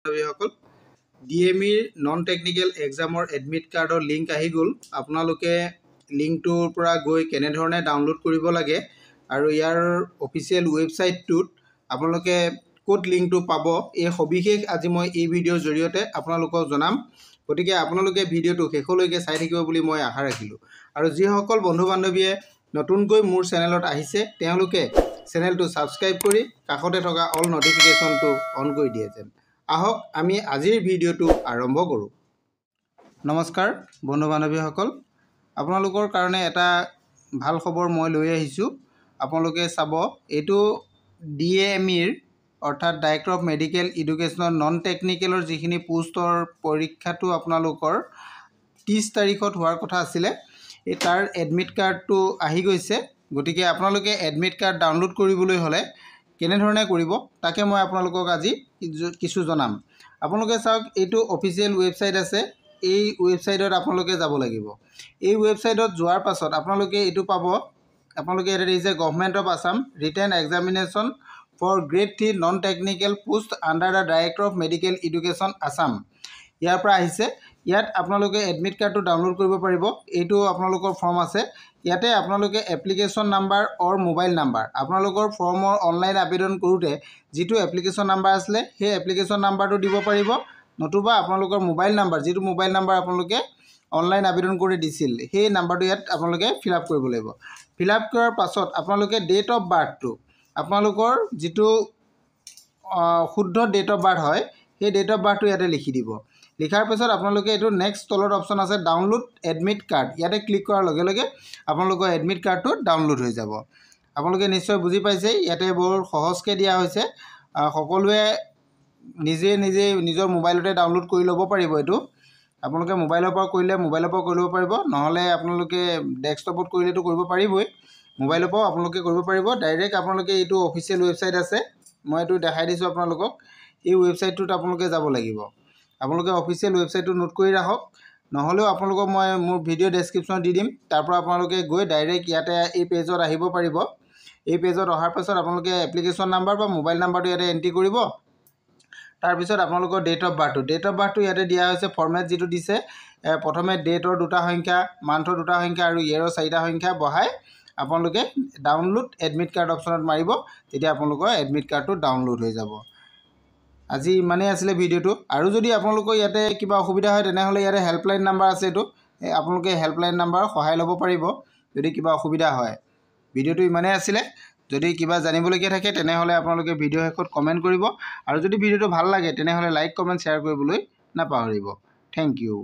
বান্ধৱীসকল ডিএমইৰ non technical এক্সামৰ admit কাৰ্ডৰ link আহি গ'ল। আপোনালোকে লিংকটোৰ পৰা গৈ কেনেধৰণে ডাউনলোড কৰিব লাগে আৰু ইয়াৰ অফিচিয়েল ৱেবছাইটটোত আপোনালোকে ক'ত লিংকটো পাব এই সবিশেষ আজি মই এই ভিডিঅ'ৰ জৰিয়তে আপোনালোকক জনাম। গতিকে আপোনালোকে ভিডিঅ'টো শেষলৈকে চাই থাকিব বুলি মই আশা ৰাখিলোঁ। আৰু যিসকল বন্ধু বান্ধৱীয়ে নতুনকৈ মোৰ চেনেলত আহিছে তেওঁলোকে চেনেলটো ছাবস্ক্ৰাইব কৰি কাষতে থকা অল নটিফিকেশ্যনটো অন কৰি দিয়ে যেন। আহক আমি আজিৰ ভিডিঅ'টো আৰম্ভ কৰোঁ। নমস্কাৰ বন্ধু বান্ধৱীসকল, আপোনালোকৰ কাৰণে এটা ভাল খবৰ মই লৈ আহিছোঁ। আপোনালোকে চাব, এইটো ডিএমইৰ অৰ্থাৎ ডাইৰেক্টৰ অফ মেডিকেল এডুকেশ্যনৰ নন টেকনিকেলৰ যিখিনি পোষ্টৰ পৰীক্ষাটো আপোনালোকৰ 30 তাৰিখত হোৱাৰ কথা আছিলে, এই তাৰ এডমিট কাৰ্ডটো আহি গৈছে। গতিকে আপোনালোকে এডমিট কাৰ্ড ডাউনলোড কৰিবলৈ হ'লে কেনেধৰণে কৰিব তাকে মই আপোনালোকক আজি কিছু জনাম। আপোনালোকে চাওক, এইটো অফিচিয়েল ৱেবছাইট আছে, এই ৱেবছাইটত আপোনালোকে যাব লাগিব। এই ৱেবছাইটত যোৱাৰ পাছত আপোনালোকে এইটো পাব, আপোনালোকে ইয়াতে দেখিছে government of Assam written examination for grade 3 non technical post under the director of medical education Assam, ইয়াৰ পৰা আহিছে। ইয়াত আপোনালোকে এডমিট কাৰ্ডটো ডাউনলোড কৰিব পাৰিব। এইটো আপোনালোকৰ ফৰ্ম আছে, ইয়াতে আপোনালোকে এপ্লিকেশ্যন নাম্বাৰ অৰ মোবাইল নাম্বাৰ, আপোনালোকৰ ফৰ্মৰ অনলাইন আবেদন কৰোঁতে যিটো এপ্লিকেশ্যন নাম্বাৰ আছিলে সেই এপ্লিকেশ্যন নাম্বাৰটো দিব পাৰিব, নতুবা আপোনালোকৰ মোবাইল নাম্বাৰ, যিটো মোবাইল নাম্বাৰ আপোনালোকে অনলাইন আবেদন কৰি দিছিল সেই নাম্বাৰটো ইয়াত আপোনালোকে ফিল আপ কৰিব লাগিব। ফিল আপ কৰাৰ পাছত আপোনালোকে ডেট অফ বাৰ্থটো, আপোনালোকৰ যিটো শুদ্ধ ডেট অফ বাৰ্থ হয় সেই ডেট অফ বাৰ্থটো ইয়াতে লিখি দিব। লিখাৰ পিছত আপোনালোকে এইটো নেক্সট তলত অপশ্যন আছে ডাউনলোড এডমিট কাৰ্ড, ইয়াতে ক্লিক কৰাৰ লগে লগে আপোনালোকৰ এডমিট কাৰ্ডটো ডাউনলোড হৈ যাব। আপোনালোকে নিশ্চয় বুজি পাইছে, ইয়াতে বৰ সহজকৈ দিয়া হৈছে। সকলোৱে নিজে নিজৰ মোবাইলতে ডাউনলোড কৰি ল'ব পাৰিব। এইটো আপোনালোকে মোবাইলৰ পৰা কৰিলে মোবাইলৰ পৰা কৰি ল'ব পাৰিব, নহ'লে আপোনালোকে ডেস্কটপত কৰিলেতো কৰিব পাৰিবই, মোবাইলৰ পৰাও আপোনালোকে কৰিব পাৰিব। ডাইৰেক্ট আপোনালোকে এইটো অফিচিয়েল ৱেবছাইট আছে, মই এইটো দেখাই দিছোঁ আপোনালোকক। এই ৱেবছাইটটোত আপোনালোকে যাব লাগিব। আপোনালোকে অফিচিয়েল ৱেবছাইটটো নোট কৰি ৰাখক, নহ'লেও আপোনালোকক মই মোৰ ভিডিঅ' ডেছক্ৰিপশ্যনত দি দিম, তাৰ পৰা আপোনালোকে গৈ ডাইৰেক্ট ইয়াতে এই পেজত আহিব পাৰিব। এই পেজত অহাৰ পাছত আপোনালোকে এপ্লিকেশ্যন নাম্বাৰ বা মোবাইল নাম্বাৰটো ইয়াতে এণ্ট্ৰি কৰিব। তাৰপিছত আপোনালোকৰ ডেট অফ বাৰ্থটো ইয়াতে দিয়া হৈছে। ফৰ্মেট যিটো দিছে, প্ৰথমে ডেটৰ 2টা সংখ্যা, মান্থৰ 2টা সংখ্যা আৰু ইয়েৰৰ 4টা সংখ্যা বহাই আপোনালোকে ডাউনলোড এডমিট কাৰ্ড অপশ্যনত মাৰিব, তেতিয়া আপোনালোকৰ এডমিট কাৰ্ডটো ডাউনলোড হৈ যাব। আজি ইমানেই আছিলে ভিডিঅ'টো। আৰু যদি আপোনালোকৰ ইয়াতে কিবা অসুবিধা হয় তেনেহ'লে ইয়াতে হেল্পলাইন নাম্বাৰ আছে, এইটো আপোনালোকে হেল্পলাইন নাম্বাৰৰ সহায় ল'ব পাৰিব যদি কিবা অসুবিধা হয়। ভিডিঅ'টো ইমানেই আছিলে। যদি কিবা জানিবলগীয়া থাকে তেনেহ'লে আপোনালোকে ভিডিঅ' শেষত কমেণ্ট কৰিব, আৰু যদি ভিডিঅ'টো ভাল লাগে তেনেহ'লে লাইক কমেণ্ট শ্বেয়াৰ কৰিবলৈ নাপাহৰিব। Thank U.